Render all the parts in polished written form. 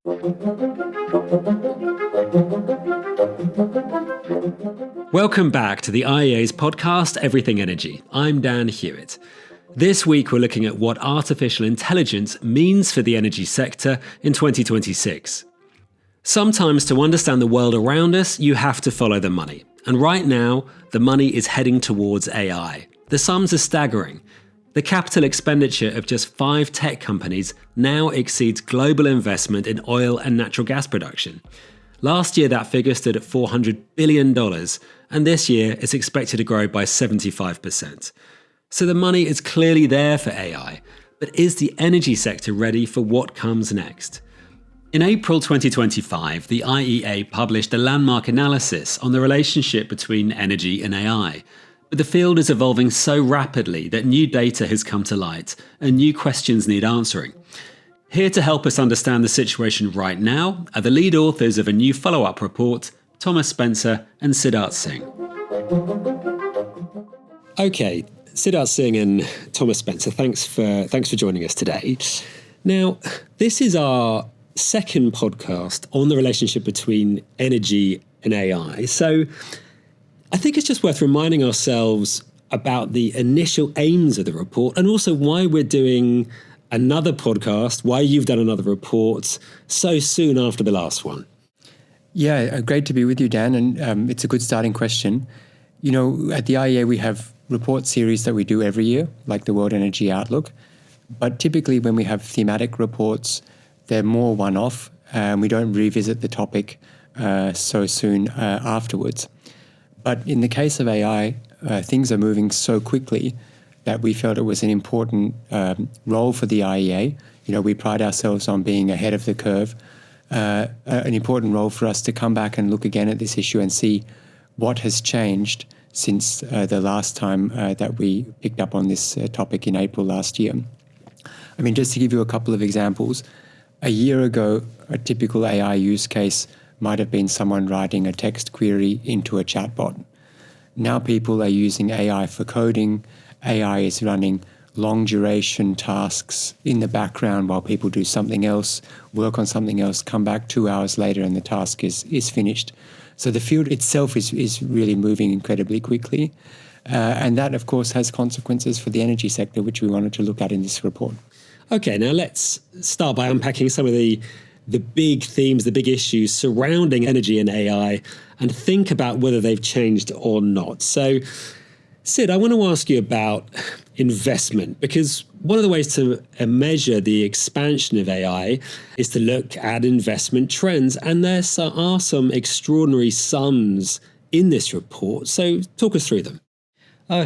Welcome back to the IEA's podcast, Everything Energy. I'm Dan Hewitt. This week we're looking at what artificial intelligence means for the energy sector in 2026. Sometimes to understand the world around us, you have to follow the money. And right now, the money is heading towards AI. The sums are staggering. The capital expenditure of just 5 tech companies now exceeds global investment in oil and natural gas production. Last year, that figure stood at $400 billion, and this year it's expected to grow by 75%. So the money is clearly there for AI, but is the energy sector ready for what comes next? In April 2025, the IEA published a landmark analysis on the relationship between energy and AI. But the field is evolving so rapidly that new data has come to light and new questions need answering. Here to help us understand the situation right now are the lead authors of a new follow-up report, Thomas Spencer and Siddharth Singh. Okay, Siddharth Singh and Thomas Spencer, thanks for joining us today. Now, this is our second podcast on the relationship between energy and AI. So I think it's just worth reminding ourselves about the initial aims of the report and also why we're doing another podcast, why you've done another report so soon after the last one. Yeah, great to be with you, Dan. And it's a good starting question. You know, at the IEA, we have report series that we do every year, like the World Energy Outlook. But typically when we have thematic reports, they're more one-off, and we don't revisit the topic so soon afterwards. But in the case of AI, things are moving so quickly that we felt it was an important role for the IEA. You know, we pride ourselves on being ahead of the curve. An important role for us to come back and look again at this issue and see what has changed since the last time that we picked up on this topic in April last year. I mean, just to give you a couple of examples, a year ago, a typical AI use case might have been someone writing a text query into a chatbot. Now people are using AI for coding. AI is running long duration tasks in the background while people do something else, work on something else, come back 2 hours later and the task is finished. So the field itself is really moving incredibly quickly. And that, of course, has consequences for the energy sector, which we wanted to look at in this report. Okay, now let's start by unpacking some of the big themes, the big issues surrounding energy and AI, and think about whether they've changed or not. So, Sid, I want to ask you about investment, because one of the ways to measure the expansion of AI is to look at investment trends, and there are some extraordinary sums in this report. So talk us through them.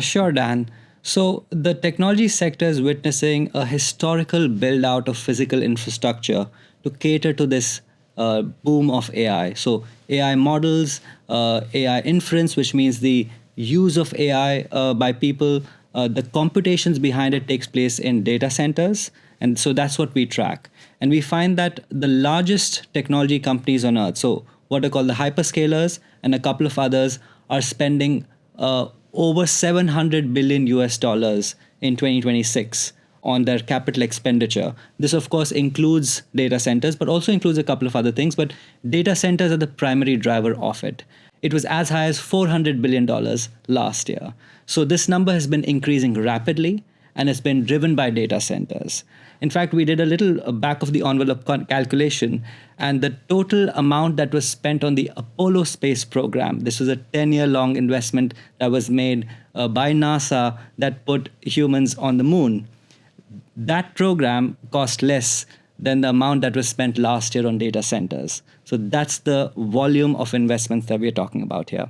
Sure, Dan. So the technology sector is witnessing a historical build-out of physical infrastructure to cater to this boom of AI. So AI models, AI inference, which means the use of AI by people, the computations behind it takes place in data centers. And so that's what we track. And we find that the largest technology companies on earth, so what are called the hyperscalers and a couple of others, are spending over $700 billion in 2026 on their capital expenditure. This, of course, includes data centers, but also includes a couple of other things. But data centers are the primary driver of it. It was as high as $400 billion last year. So this number has been increasing rapidly and has been driven by data centers. In fact, we did a little back of the envelope calculation, and the total amount that was spent on the Apollo space program, this was a 10-year long investment that was made by NASA that put humans on the moon. That program cost less than the amount that was spent last year on data centers. So that's the volume of investments that we're talking about here.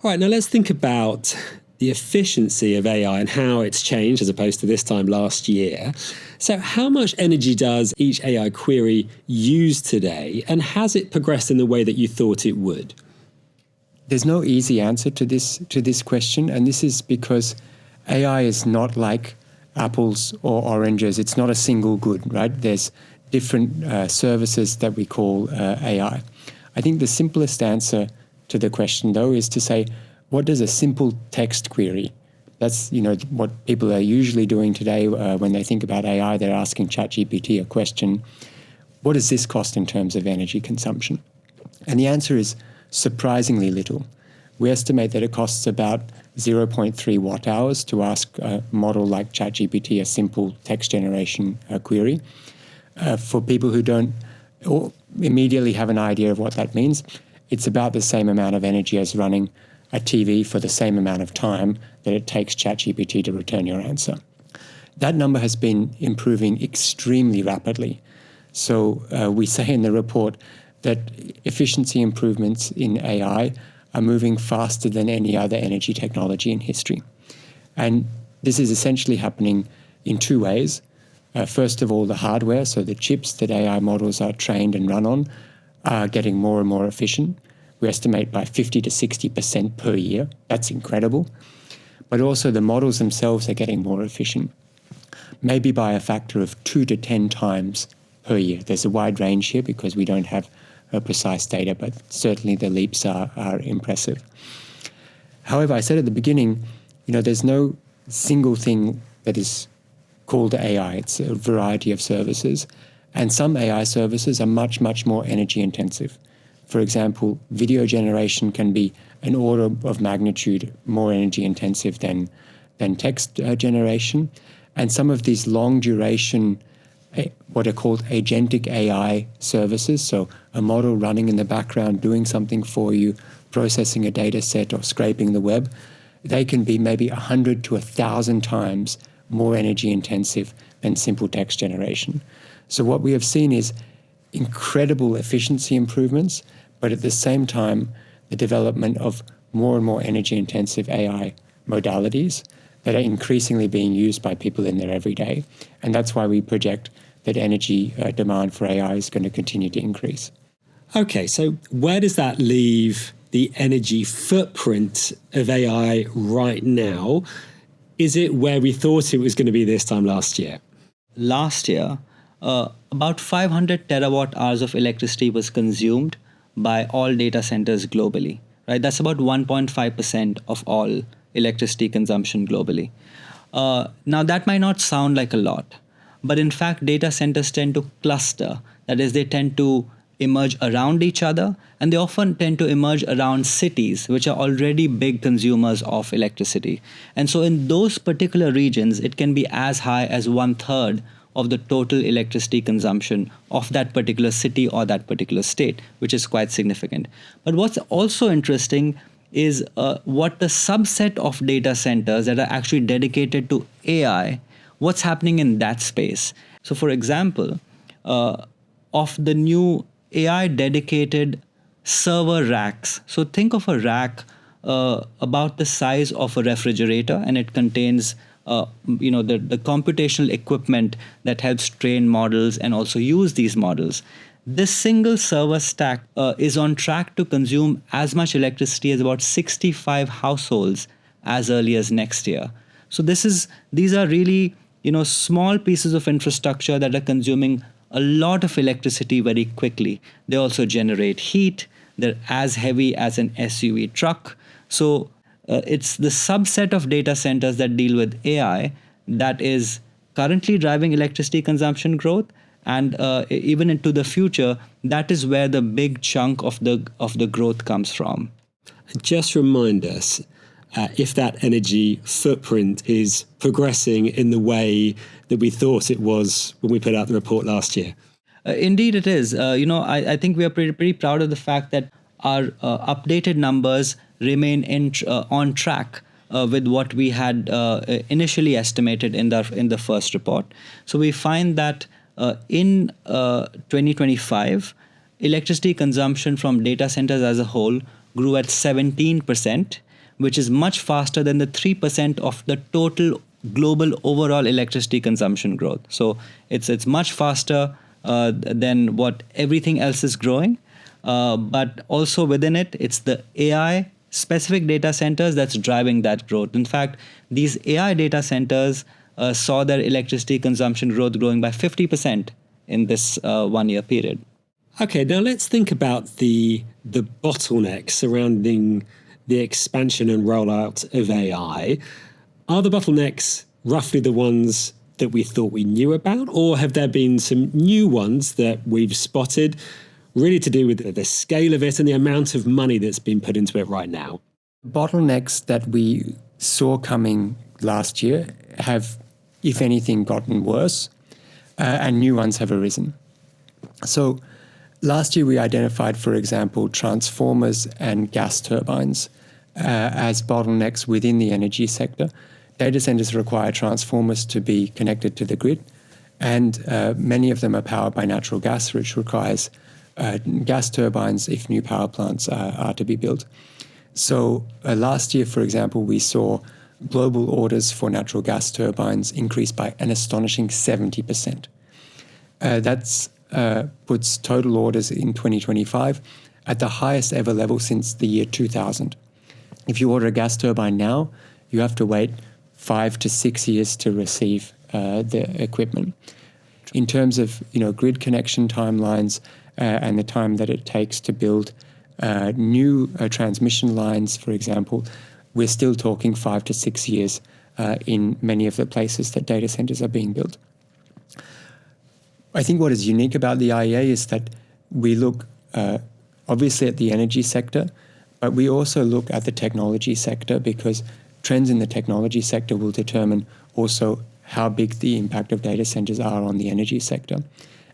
All right, now let's think about the efficiency of AI and how it's changed as opposed to this time last year. So how much energy does each AI query use today, and has it progressed in the way that you thought it would? There's no easy answer to this question, and this is because AI is not like apples or oranges. It's not a single good, right? There's different services that we call AI. I think the simplest answer to the question, though, is to say, what does a simple text query? That's what people are usually doing today when they think about AI. They're asking ChatGPT a question. what does this cost in terms of energy consumption? And the answer is surprisingly little. We estimate that it costs about 0.3 watt hours to ask a model like ChatGPT a simple text generation query. For people who don't immediately have an idea of what that means, it's about the same amount of energy as running a TV for the same amount of time that it takes ChatGPT to return your answer. That number has been improving extremely rapidly. So we say in the report that efficiency improvements in AI are moving faster than any other energy technology in history. And this is essentially happening in two ways. First of all, the hardware, so the chips that AI models are trained and run on, are getting more and more efficient. We estimate by 50 to 60% per year. That's incredible. But also the models themselves are getting more efficient, maybe by a factor of 2 to 10 times per year. There's a wide range here because we don't have precise data, but certainly the leaps are impressive. However, I said at the beginning, there's no single thing that is called AI. It's a variety of services. And some AI services are much, much more energy intensive. For example, video generation can be an order of magnitude more energy intensive than text generation. And some of these long duration, what are called agentic AI services, so a model running in the background doing something for you, processing a data set or scraping the web, they can be maybe 100 to 1,000 times more energy intensive than simple text generation. So what we have seen is incredible efficiency improvements, but at the same time, the development of more and more energy intensive AI modalities that are increasingly being used by people in their everyday. And that's why we project that energy demand for AI is going to continue to increase. Okay, so where does that leave the energy footprint of AI right now? Is it where we thought it was going to be this time last year? Last year, about 500 terawatt hours of electricity was consumed by all data centers globally, right? That's about 1.5% of all electricity consumption globally. Now, that might not sound like a lot, but in fact, data centers tend to cluster. That is, they tend to emerge around each other, and they often tend to emerge around cities, which are already big consumers of electricity. And so in those particular regions, it can be as high as 1/3 of the total electricity consumption of that particular city or that particular state, which is quite significant. But what's also interesting is what the subset of data centers that are actually dedicated to AI, what's happening in that space. So for example, of the new AI dedicated server racks. So think of a rack about the size of a refrigerator, and it contains the computational equipment that helps train models and also use these models. This single server stack is on track to consume as much electricity as about 65 households as early as next year. So these are really small pieces of infrastructure that are consuming a lot of electricity very quickly. They also generate heat. They're as heavy as an SUV truck. So it's the subset of data centers that deal with AI that is currently driving electricity consumption growth. And even into the future, that is where the big chunk of the growth comes from. Just remind us if that energy footprint is progressing in the way that we thought it was when we put out the report last year. Indeed, it is. I think we are pretty proud of the fact that our updated numbers remain on track with what we had initially estimated in the first report. So we find that in 2025, electricity consumption from data centers as a whole grew at 17%, which is much faster than the 3% of the total global overall electricity consumption growth. So it's much faster than what everything else is growing. But also within it, it's the AI specific data centers that's driving that growth. In fact, these AI data centers saw their electricity consumption growth growing by 50% in this 1 year period. Okay, now let's think about the bottlenecks surrounding the expansion and rollout of AI. Are the bottlenecks roughly the ones that we thought we knew about, or have there been some new ones that we've spotted really to do with the scale of it and the amount of money that's been put into it right now? Bottlenecks that we saw coming last year have, if anything, gotten worse, and new ones have arisen. So last year we identified, for example, transformers and gas turbines as bottlenecks within the energy sector. Data centers require transformers to be connected to the grid, and many of them are powered by natural gas, which requires gas turbines if new power plants are to be built. So last year, for example, we saw global orders for natural gas turbines increase by an astonishing 70%. That puts total orders in 2025 at the highest ever level since the year 2000. If you order a gas turbine now, you have to wait 5 to 6 years to receive the equipment. In terms of grid connection timelines and the time that it takes to build new transmission lines, for example, we're still talking 5 to 6 years in many of the places that data centers are being built. I think what is unique about the IEA is that we look obviously at the energy sector, but we also look at the technology sector, because trends in the technology sector will determine also how big the impact of data centers are on the energy sector.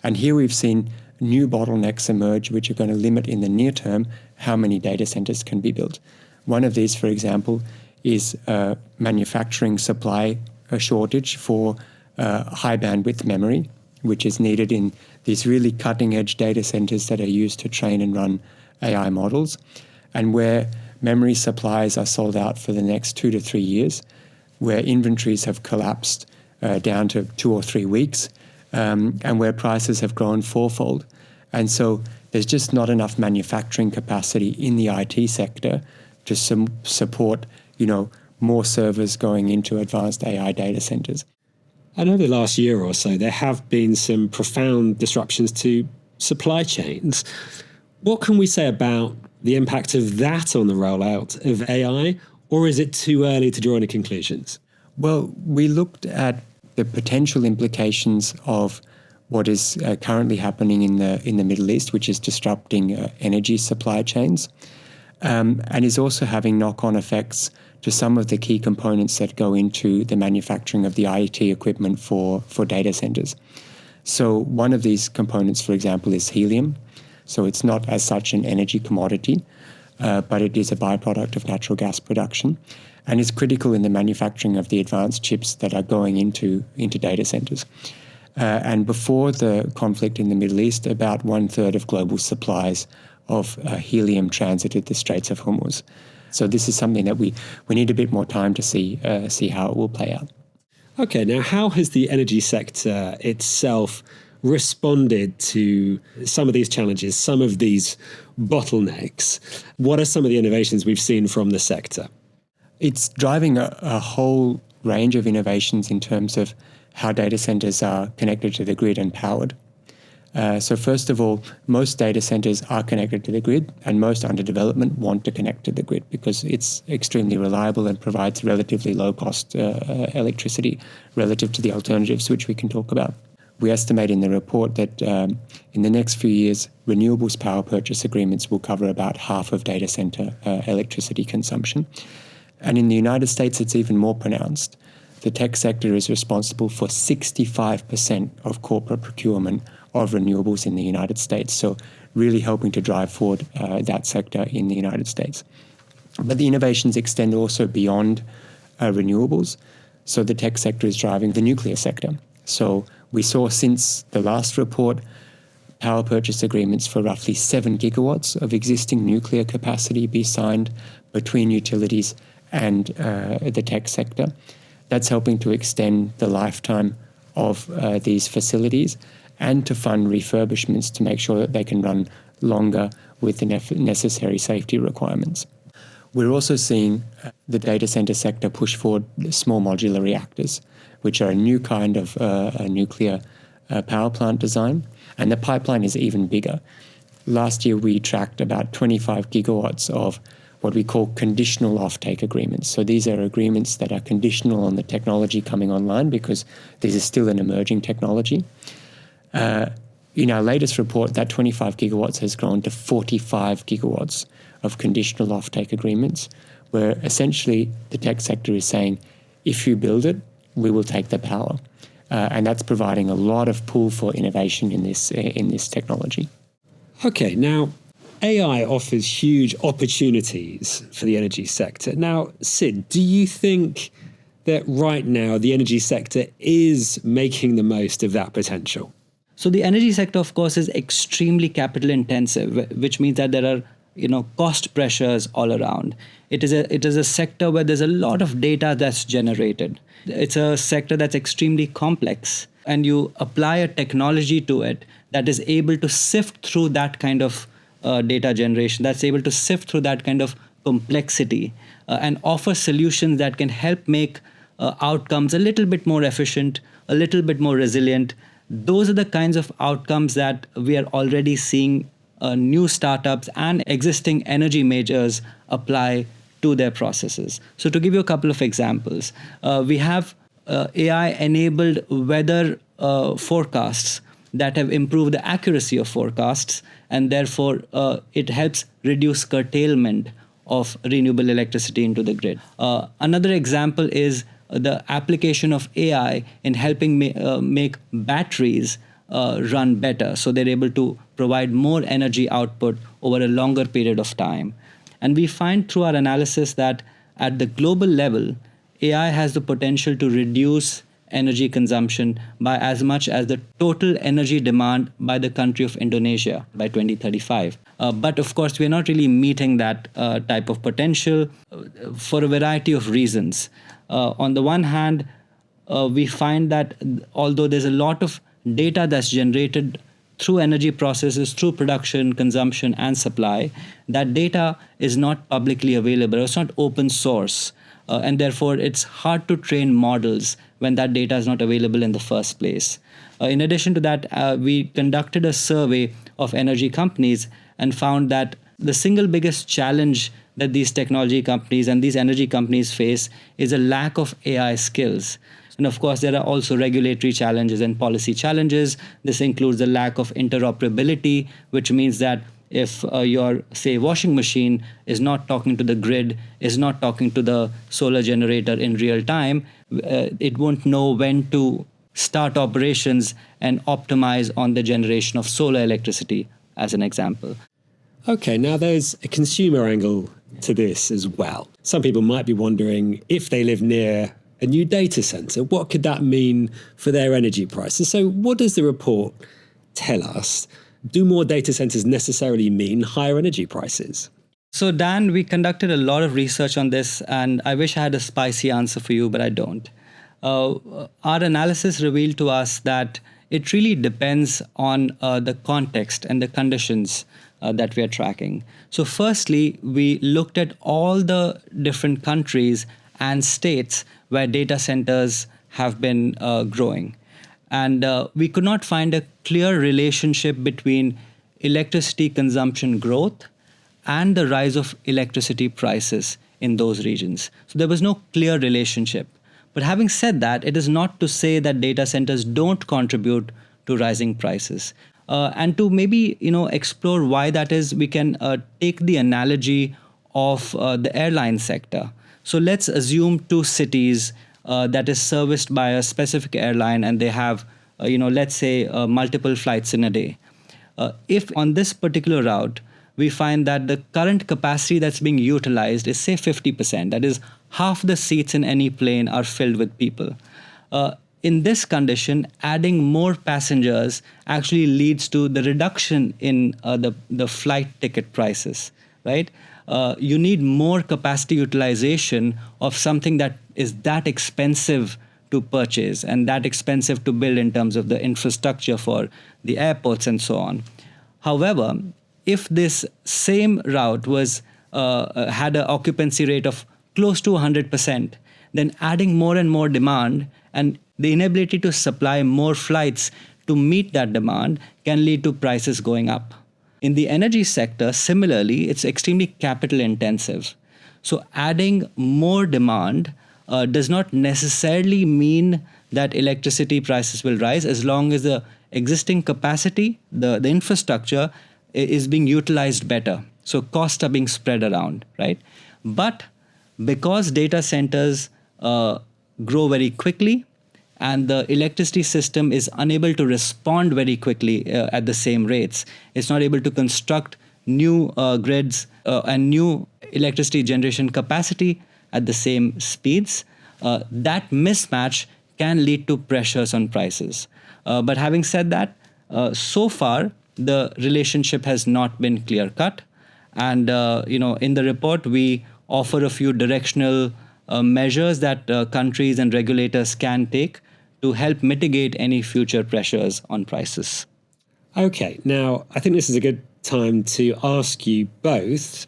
And here we've seen new bottlenecks emerge, which are going to limit in the near term how many data centers can be built. One of these, for example, is manufacturing supply shortage for high bandwidth memory, which is needed in these really cutting edge data centers that are used to train and run AI models, and where memory supplies are sold out for the next 2 to 3 years, where inventories have collapsed down to 2 or 3 weeks, and where prices have grown fourfold. And so there's just not enough manufacturing capacity in the IT sector to support, more servers going into advanced AI data centers. And over the last year or so, there have been some profound disruptions to supply chains. What can we say about the impact of that on the rollout of AI, or is it too early to draw any conclusions? Well, we looked at the potential implications of what is currently happening in the Middle East, which is disrupting energy supply chains, and is also having knock-on effects to some of the key components that go into the manufacturing of the IT equipment for data centers. So one of these components, for example, is helium. So it's not as such an energy commodity, but it is a byproduct of natural gas production, and is critical in the manufacturing of the advanced chips that are going into data centers. And before the conflict in the Middle East, about 1/3 of global supplies of helium transited the Straits of Hormuz. So this is something that we need a bit more time to see how it will play out. Okay, now how has the energy sector itself responded to some of these challenges, some of these bottlenecks? What are some of the innovations we've seen from the sector? It's driving a whole range of innovations in terms of how data centers are connected to the grid and powered. So first of all, most data centers are connected to the grid, and most under development want to connect to the grid because it's extremely reliable and provides relatively low-cost electricity relative to the alternatives, which we can talk about. We estimate in the report that in the next few years, renewables power purchase agreements will cover about half of data center electricity consumption. And in the United States, it's even more pronounced. The tech sector is responsible for 65% of corporate procurement of renewables in the United States, so really helping to drive forward that sector in the United States. But the innovations extend also beyond renewables. So the tech sector is driving the nuclear sector. So we saw since the last report power purchase agreements for roughly 7 gigawatts of existing nuclear capacity be signed between utilities and the tech sector. That's helping to extend the lifetime of these facilities and to fund refurbishments to make sure that they can run longer with the necessary safety requirements. We're also seeing the data center sector push forward small modular reactors, which are a new kind of a nuclear power plant design, and the pipeline is even bigger. Last year, we tracked about 25 gigawatts of what we call conditional offtake agreements. So these are agreements that are conditional on the technology coming online because this is still an emerging technology. In our latest report, that 25 gigawatts has grown to 45 gigawatts of conditional offtake agreements, where essentially the tech sector is saying, if you build it, we will take the power. And that's providing a lot of pull for innovation in this technology. Okay, now AI offers huge opportunities for the energy sector. Now, Sid, do you think that right now the energy sector is making the most of that potential? So the energy sector, of course, is extremely capital intensive, which means that there are cost pressures all around. It is a sector where there's a lot of data that's generated. It's a sector that's extremely complex, and you apply a technology to it that is able to sift through that kind of data generation, that's able to sift through that kind of complexity and offer solutions that can help make outcomes a little bit more efficient, a little bit more resilient. Those are the kinds of outcomes that we are already seeing new startups and existing energy majors apply to their processes. So to give you a couple of examples, we have AI-enabled weather forecasts that have improved the accuracy of forecasts, and therefore it helps reduce curtailment of renewable electricity into the grid. Another example is the application of AI in helping make batteries run better, so they're able to provide more energy output over a longer period of time. And we find through our analysis that at the global level, AI has the potential to reduce energy consumption by as much as the total energy demand by the country of Indonesia by 2035. But of course, we're not really meeting that type of potential for a variety of reasons. On the one hand, we find that although there's a lot of data that's generated through energy processes, through production, consumption, and supply, that data is not publicly available. It's not open source. And therefore, it's hard to train models when that data is not available in the first place. In addition to that, we conducted a survey of energy companies and found that the single biggest challenge that these technology companies and these energy companies face is a lack of AI skills. And of course, there are also regulatory challenges and policy challenges. This includes the lack of interoperability, which means that if your, say, washing machine is not talking to the grid, is not talking to the solar generator in real time, it won't know when to start operations and optimize on the generation of solar electricity, as an example. Okay, now there's a consumer angle to this as well. Some people might be wondering, if they live near a new data center, what could that mean for their energy prices? So what does the report tell us? Do more data centers necessarily mean higher energy prices? So Dan, we conducted a lot of research on this, and I wish I had a spicy answer for you, but I don't. Our analysis revealed to us that it really depends on the context and the conditions that we are tracking. So firstly, we looked at all the different countries and states where data centers have been growing. And we could not find a clear relationship between electricity consumption growth and the rise of electricity prices in those regions. So there was no clear relationship. But having said that, it is not to say that data centers don't contribute to rising prices. And to maybe explore why that is, we can take the analogy of the airline sector. So let's assume two cities that is serviced by a specific airline, and they have, let's say, multiple flights in a day. If on this particular route, we find that the current capacity that's being utilized is, say, 50%. That is, half the seats in any plane are filled with people. In this condition, adding more passengers actually leads to the reduction in the flight ticket prices, right? You need more capacity utilization of something that is that expensive to purchase and that expensive to build in terms of the infrastructure for the airports and so on. However, if this same route was had an occupancy rate of close to 100%, then adding more and more demand and the inability to supply more flights to meet that demand can lead to prices going up. In the energy sector, similarly, it's extremely capital intensive. So adding more demand does not necessarily mean that electricity prices will rise, as long as the existing capacity, the infrastructure is being utilized better. So costs are being spread around, right? But because data centers grow very quickly, and the electricity system is unable to respond very quickly at the same rates, it's not able to construct new grids and new electricity generation capacity at the same speeds. That mismatch can lead to pressures on prices. But having said that, so far the relationship has not been clear cut, and in the report we offer a few directional measures that countries and regulators can take to help mitigate any future pressures on prices. Okay, now I think this is a good time to ask you both,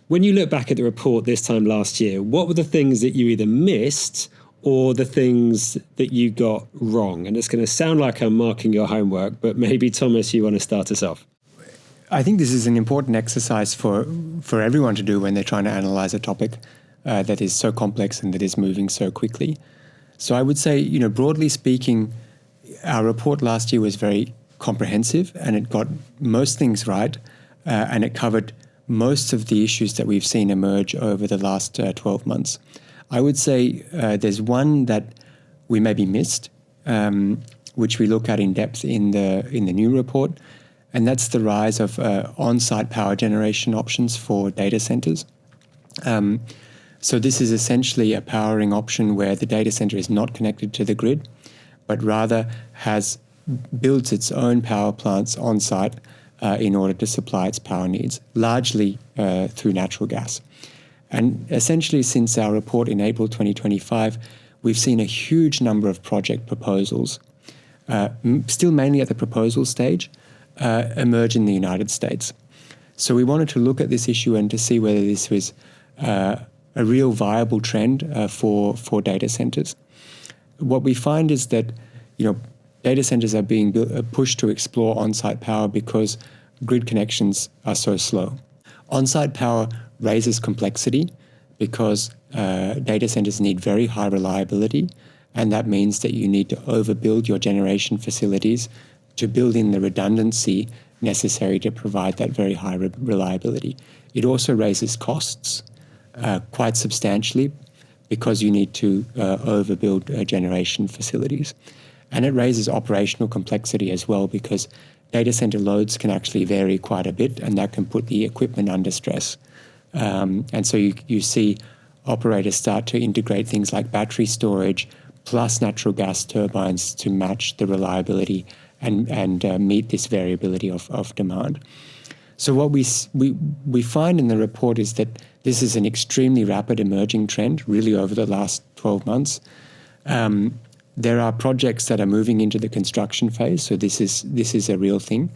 when you look back at the report this time last year, what were the things that you either missed or the things that you got wrong? And it's going to sound like I'm marking your homework, but maybe Thomas, you want to start us off. I think this is an important exercise for everyone to do when they're trying to analyze a topic that is so complex and that is moving so quickly. So I would say, broadly speaking, our report last year was very comprehensive and it got most things right, and it covered most of the issues that we've seen emerge over the last 12 months. I would say there's one that we maybe missed, which we look at in depth in the new report, and that's the rise of on-site power generation options for data centers. So this is essentially a powering option where the data center is not connected to the grid, but rather builds its own power plants on site in order to supply its power needs, largely through natural gas. And essentially, since our report in April 2025, we've seen a huge number of project proposals, still mainly at the proposal stage, emerge in the United States. So we wanted to look at this issue and to see whether this was a real viable trend for data centers. What we find is that data centers are being pushed to explore on-site power because grid connections are so slow. On-site power raises complexity because data centers need very high reliability, and that means that you need to overbuild your generation facilities to build in the redundancy necessary to provide that very high reliability. It also raises costs quite substantially because you need to overbuild generation facilities. And it raises operational complexity as well because data center loads can actually vary quite a bit, and that can put the equipment under stress. And so you see operators start to integrate things like battery storage plus natural gas turbines to match the reliability and meet this variability of demand. So what we find in the report is that this is an extremely rapid emerging trend, really over the last 12 months. There are projects that are moving into the construction phase, so this is a real thing.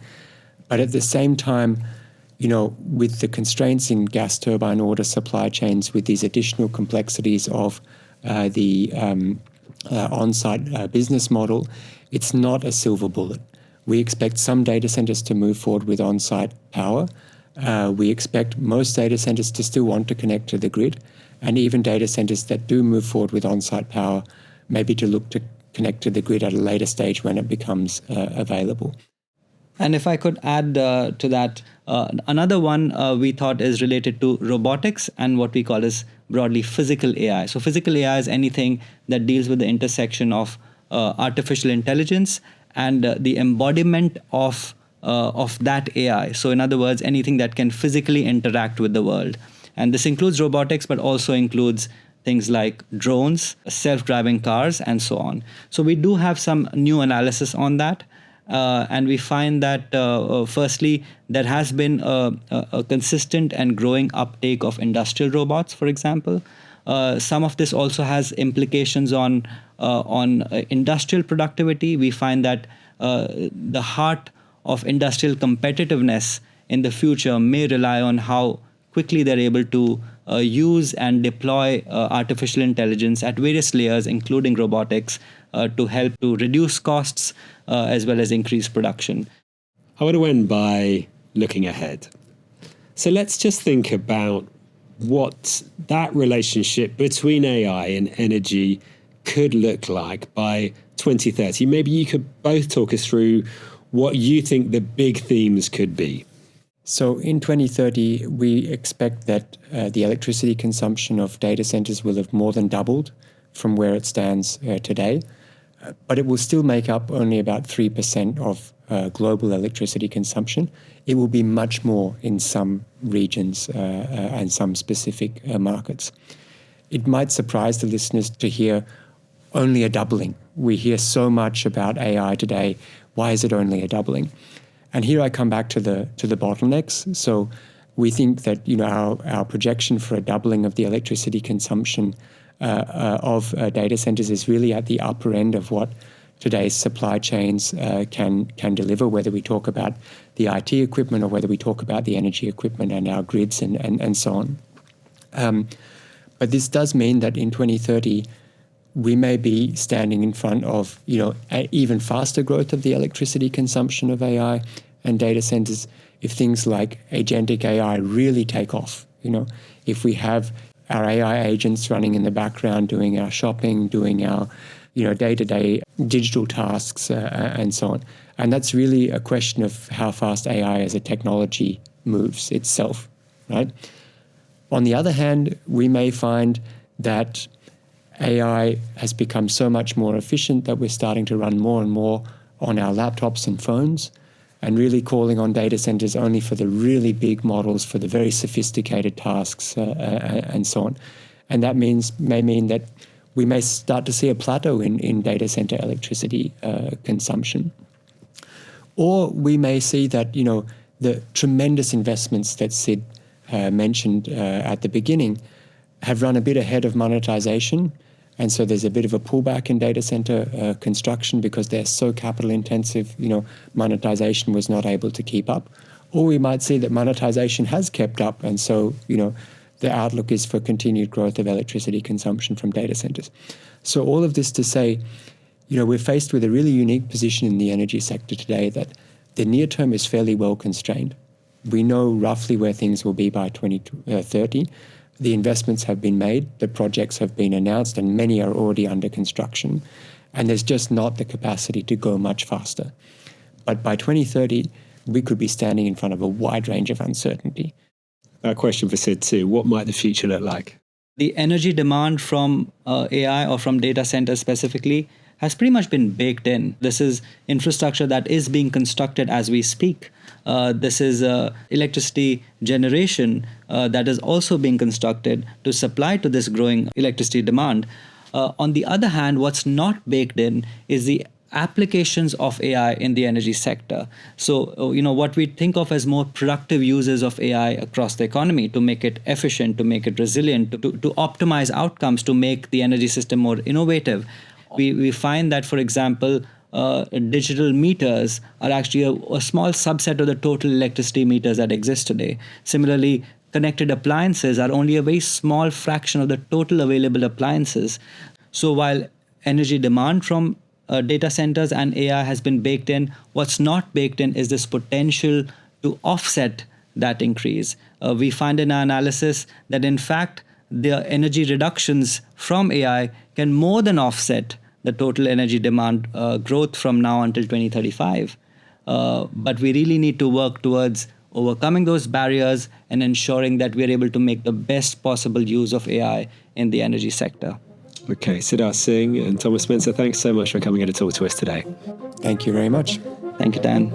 But at the same time, with the constraints in gas turbine order supply chains, with these additional complexities of the on-site business model, it's not a silver bullet. We expect some data centers to move forward with on-site power. We expect most data centers to still want to connect to the grid, and even data centers that do move forward with on-site power, maybe to look to connect to the grid at a later stage when it becomes available. And if I could add to that, another one we thought is related to robotics and what we call as broadly physical AI. So physical AI is anything that deals with the intersection of artificial intelligence and the embodiment of that AI. So in other words, anything that can physically interact with the world. And this includes robotics, but also includes things like drones, self-driving cars, and so on. So we do have some new analysis on that. And we find that, firstly, there has been a consistent and growing uptake of industrial robots, for example. Some of this also has implications on industrial productivity. We find that the heart of industrial competitiveness in the future may rely on how quickly they're able to use and deploy artificial intelligence at various layers, including robotics, to help to reduce costs as well as increase production. I want to end by looking ahead. So let's just think about what that relationship between AI and energy could look like by 2030. Maybe you could both talk us through what you think the big themes could be. So in 2030, we expect that the electricity consumption of data centers will have more than doubled from where it stands today, but it will still make up only about 3% of global electricity consumption. It will be much more in some regions and some specific markets. It might surprise the listeners to hear only a doubling. We hear so much about AI today. Why is it only a doubling? And here I come back to the bottlenecks. So we think that our projection for a doubling of the electricity consumption of data centers is really at the upper end of what today's supply chains can deliver, whether we talk about the IT equipment or whether we talk about the energy equipment and our grids and so on. But this does mean that in 2030, we may be standing in front of even faster growth of the electricity consumption of AI and data centers if things like agentic AI really take off. If we have our AI agents running in the background doing our shopping, doing our day-to-day digital tasks and so on. And that's really a question of how fast AI as a technology moves itself, right? On the other hand, we may find that AI has become so much more efficient that we're starting to run more and more on our laptops and phones and really calling on data centers only for the really big models, for the very sophisticated tasks and so on. And that may mean that we may start to see a plateau in data center electricity consumption. Or we may see that, the tremendous investments that Sid mentioned at the beginning have run a bit ahead of monetization. And so there's a bit of a pullback in data center construction because they're so capital intensive, monetization was not able to keep up. Or we might see that monetization has kept up. And so, the outlook is for continued growth of electricity consumption from data centers. So all of this to say, we're faced with a really unique position in the energy sector today that the near term is fairly well constrained. We know roughly where things will be by 2030. The investments have been made, the projects have been announced, and many are already under construction. And there's just not the capacity to go much faster. But by 2030, we could be standing in front of a wide range of uncertainty. A question for Sid too. What might the future look like? The energy demand from AI or from data centers specifically has pretty much been baked in. This is infrastructure that is being constructed as we speak. This is electricity generation that is also being constructed to supply to this growing electricity demand. On the other hand, what's not baked in is the applications of AI in the energy sector. So, what we think of as more productive uses of AI across the economy to make it efficient, to make it resilient, to optimize outcomes, to make the energy system more innovative. We find that, for example, digital meters are actually a small subset of the total electricity meters that exist today. Similarly, connected appliances are only a very small fraction of the total available appliances. So while energy demand from data centers and AI has been baked in, what's not baked in is this potential to offset that increase. We find in our analysis that in fact, the energy reductions from AI can more than offset the total energy demand growth from now until 2035. But we really need to work towards overcoming those barriers and ensuring that we are able to make the best possible use of AI in the energy sector. Okay, Siddharth Singh and Thomas Spencer, thanks so much for coming in to talk to us today. Thank you very much. Thank you, Dan.